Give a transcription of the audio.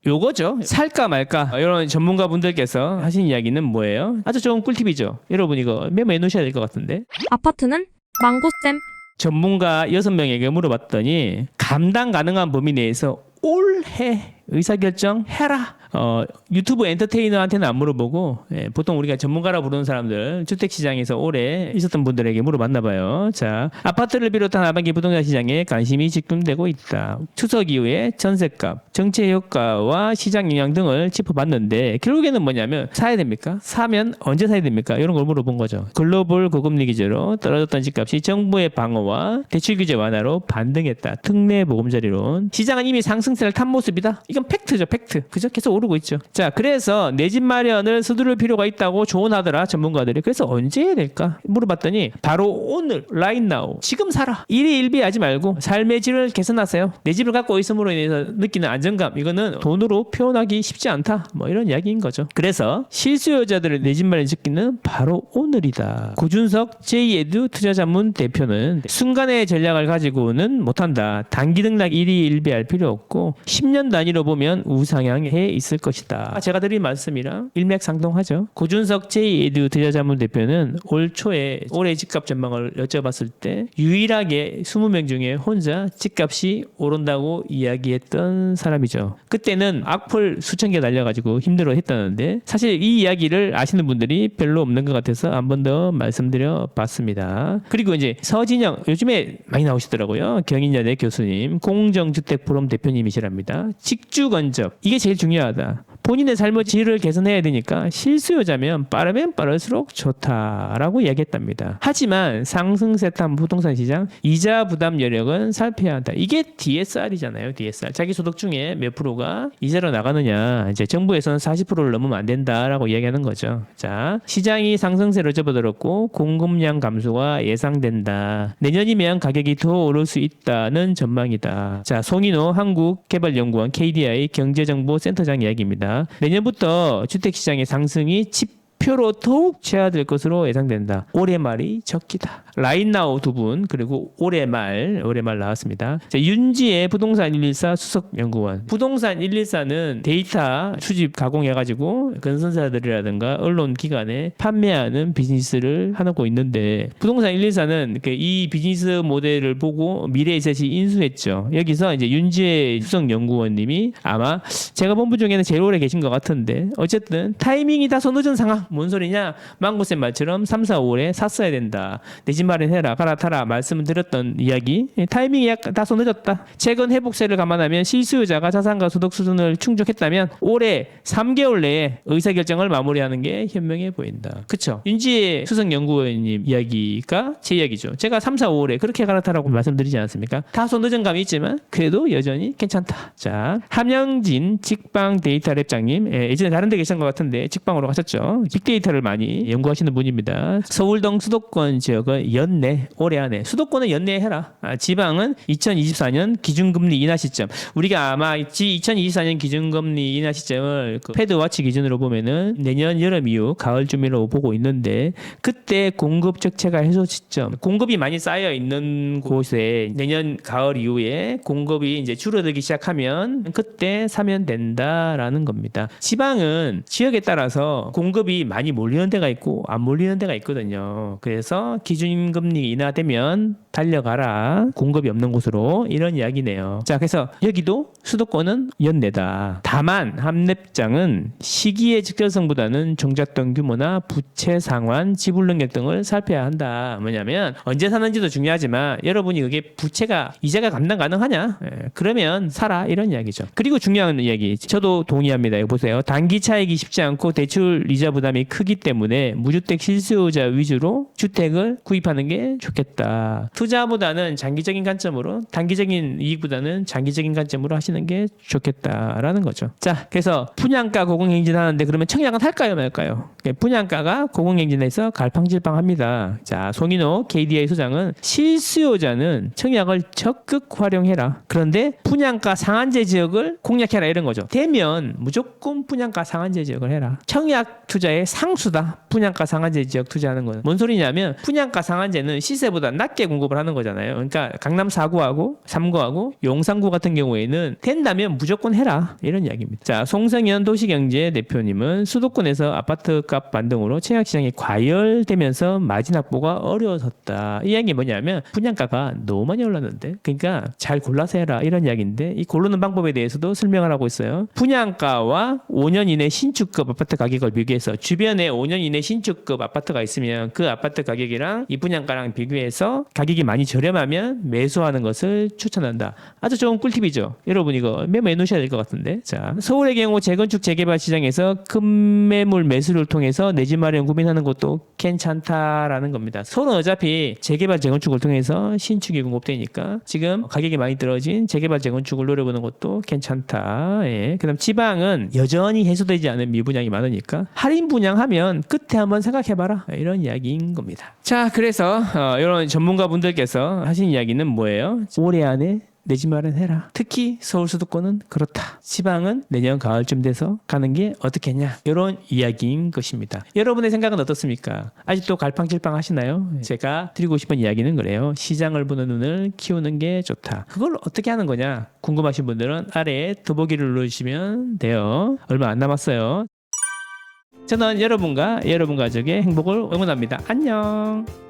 요거죠. 살까 말까 이런 전문가분들께서 하신 이야기는 뭐예요? 아주 좋은 꿀팁이죠. 여러분 이거 메모해 놓으셔야 될 것 같은데. 아파트는 망고쌤. 전문가 6명에게 물어봤더니 감당 가능한 범위 내에서 올해 의사결정 해라. 유튜브 엔터테이너한테는 안 물어보고 보통 우리가 전문가라 부르는 사람들 주택시장에서 오래 있었던 분들에게 물어봤나 봐요. 자, 아파트를 비롯한 하반기 부동산 시장에 관심이 집중되고 있다. 추석 이후에 전세값, 정책 효과와 시장 영향 등을 짚어봤는데 결국에는 뭐냐면 사야 됩니까? 사면 언제 사야 됩니까? 이런 걸 물어본 거죠. 글로벌 고금리 기조로 떨어졌던 집값이 정부의 방어와 대출 규제 완화로 반등했다. 특례 보금자리론. 시장은 이미 상승세를 탄 모습이다. 이건 팩트죠, 팩트. 그죠? 계속 오르고 있죠. 자, 그래서 내 집 마련을 서두를 필요가 있다고 조언하더라 전문가들이. 그래서 언제 해야 될까 물어봤더니 바로 오늘 right now 지금 사라. 일희일비하지 말고 삶의 질을 개선하세요. 내 집을 갖고 있음으로 인해서 느끼는 안정감 이거는 돈으로 표현하기 쉽지 않다. 뭐 이런 이야기인 거죠. 그래서 실수요자들의 내 집 마련 짓기는 바로 오늘이다. 고준석 J에듀 투자자문 대표는 순간의 전략을 가지고는 못한다. 단기 등락 일희일비할 필요 없고 10년 단위로 보면 우상향해 있을 것이다. 제가 드린 말씀이랑 일맥상통하죠. 고준석 J에듀 투자자문 대표는 올 초에 올해 집값 전망을 여쭤봤을 때 유일하게 20명 중에 혼자 집값이 오른다고 이야기했던 사람이죠. 그때는 악플 수천 개 날려가지고 힘들어했다는데 사실 이 이야기를 아시는 분들이 별로 없는 것 같아서 한 번 더 말씀드려 봤습니다. 그리고 이제 서진영 요즘에 많이 나오시더라고요. 경인여대 교수님, 공정주택포럼 대표님이시랍니다. 직주건적 이게 제일 중요하다. 본인의 삶의 질을 개선해야 되니까 실수요자면 빠르면 빠를수록 좋다라고 이야기했답니다. 하지만 상승세 탄 부동산 시장 이자 부담 여력은 살펴야 한다. 이게 DSR이잖아요. DSR. 자기 소득 중에 몇 프로가 이자로 나가느냐. 이제 정부에서는 40%를 넘으면 안 된다라고 이야기하는 거죠. 자, 시장이 상승세로 접어들었고 공급량 감소가 예상된다. 내년이면 가격이 더 오를 수 있다는 전망이다. 자, 송인호 한국개발연구원 KDI 경제정보센터장 이야기입니다. 내년부터 주택시장의 상승이 지표로 더욱 최하될 것으로 예상된다. 올해 말이 적기다. 라인나우 두 분 그리고 올해 말 나왔습니다. 자, 윤지의 부동산 114 수석연구원. 부동산 114는 데이터 수집 가공해가지고 건설사들이라든가 언론기관에 판매하는 비즈니스를 하고 있는데 부동산 114는 이 비즈니스 모델을 보고 미래에셋이 인수했죠. 여기서 이제 윤지의 수석연구원님이 아마 제가 본부 중에는 제일 오래 계신 것 같은데 어쨌든 타이밍이 다소 늦은 상황. 뭔 소리냐? 망고쌤 말처럼 3, 4, 5월에 샀어야 된다. 내 집 마련해라 갈아타라 말씀을 드렸던 이야기. 타이밍이 약간 다소 늦었다. 최근 회복세를 감안하면 실수요자가 자산과 소득 수준을 충족했다면 올해 3개월 내에 의사결정을 마무리하는 게 현명해 보인다. 그쵸? 윤지혜 수석연구원님 이야기가 제 이야기죠. 제가 3, 4, 5월에 그렇게 갈아타라고 말씀드리지 않았습니까? 다소 늦은 감이 있지만 그래도 여전히 괜찮다. 자, 함영진 직방 데이터 랩장님 예전에 다른 데 계신 것 같은데 직방으로 가셨죠. 빅데이터를 많이 연구하시는 분입니다. 서울동 수도권 지역은 연내 올해 안에 수도권은 연내에 해라. 지방은 2024년 기준금리 인하 시점. 우리가 아마 2024년 기준금리 인하 시점을 패드와치 기준으로 보면은 내년 여름 이후 가을쯤으로 보고 있는데 그때 공급 적체가 해소 시점. 공급이 많이 쌓여 있는 곳에 내년 가을 이후에 공급이 이제 줄어들기 시작하면 그때 사면 된다라는 겁니다. 지방은 지역에 따라서 공급이 많이 몰리는 데가 있고 안 몰리는 데가 있거든요. 그래서 기준금리 인하되면 달려가라. 공급이 없는 곳으로 이런 이야기네요. 자, 그래서 여기도 수도권은 연내다. 다만 함랩장은 시기의 직접성보다는 종잣돈 규모나 부채 상환, 지불 능력 등을 살펴야 한다. 뭐냐면 언제 사는지도 중요하지만 여러분이 그게 부채가 이자가 감당 가능하냐? 그러면 사라 이런 이야기죠. 그리고 중요한 이야기 저도 동의합니다. 이거 보세요. 단기 차익이 쉽지 않고 대출 이자 부담이 크기 때문에 무주택 실수요자 위주로 주택을 구입하는 게 좋겠다. 투자보다는 장기적인 관점으로 단기적인 이익보다는 장기적인 관점으로 하시는 게 좋겠다라는 거죠. 자, 그래서 분양가 고공행진하는데 그러면 청약은 할까요 말까요? 분양가가 고공행진해서 갈팡질팡합니다. 자, 송인호 KDI 소장은 실수요자는 청약을 적극 활용해라. 그런데 분양가 상한제 지역을 공략해라 이런 거죠. 되면 무조건 분양가 상한제 지역을 해라. 청약 투자의 상수다. 분양가 상한제 지역 투자하는 거는 뭔 소리냐면 분양가 상한제 상한제는 시세보다 낮게 공급을 하는 거잖아요. 그러니까 강남 4구하고 3구하고 용산구 같은 경우에는 된다면 무조건 해라 이런 이야기입니다. 자, 송성현 도시경제 대표님은 수도권에서 아파트값 반등으로 청약시장이 과열되면서 마진 확보가 어려워졌다. 이 이야기 뭐냐면 분양가가 너무 많이 올랐는데 그러니까 잘 골라서 해라 이런 이야기인데 이 고르는 방법에 대해서도 설명을 하고 있어요. 분양가와 5년 이내 신축급 아파트 가격을 비교해서 주변에 5년 이내 신축급 아파트가 있으면 그 아파트 가격이랑 이 분양가랑 비교해서 가격이 많이 저렴하면 매수하는 것을 추천한다. 아주 좋은 꿀팁이죠. 여러분 이거 메모해 놓으셔야 될 것 같은데. 자, 서울의 경우 재건축 재개발 시장에서 급매물 매수를 통해서 내 집 마련 고민하는 것도 괜찮다라는 겁니다. 서울은 어차피 재개발 재건축을 통해서 신축이 공급되니까 지금 가격이 많이 떨어진 재개발 재건축을 노려보는 것도 괜찮다. 예. 그다음 지방은 여전히 해소되지 않은 미분양이 많으니까 할인 분양하면 끝에 한번 생각해봐라 이런 이야기인 겁니다. 자, 그래서 이런 전문가분들께서 하신 이야기는 뭐예요? 올해 안에 내 집 마련해라. 특히 서울 수도권은 그렇다. 지방은 내년 가을쯤 돼서 가는 게 어떻겠냐. 이런 이야기인 것입니다. 여러분의 생각은 어떻습니까? 아직도 갈팡질팡 하시나요? 제가 드리고 싶은 이야기는 그래요. 시장을 보는 눈을 키우는 게 좋다. 그걸 어떻게 하는 거냐? 궁금하신 분들은 아래에 더보기를 눌러주시면 돼요. 얼마 안 남았어요. 저는 여러분과 여러분 가족의 행복을 응원합니다. 안녕.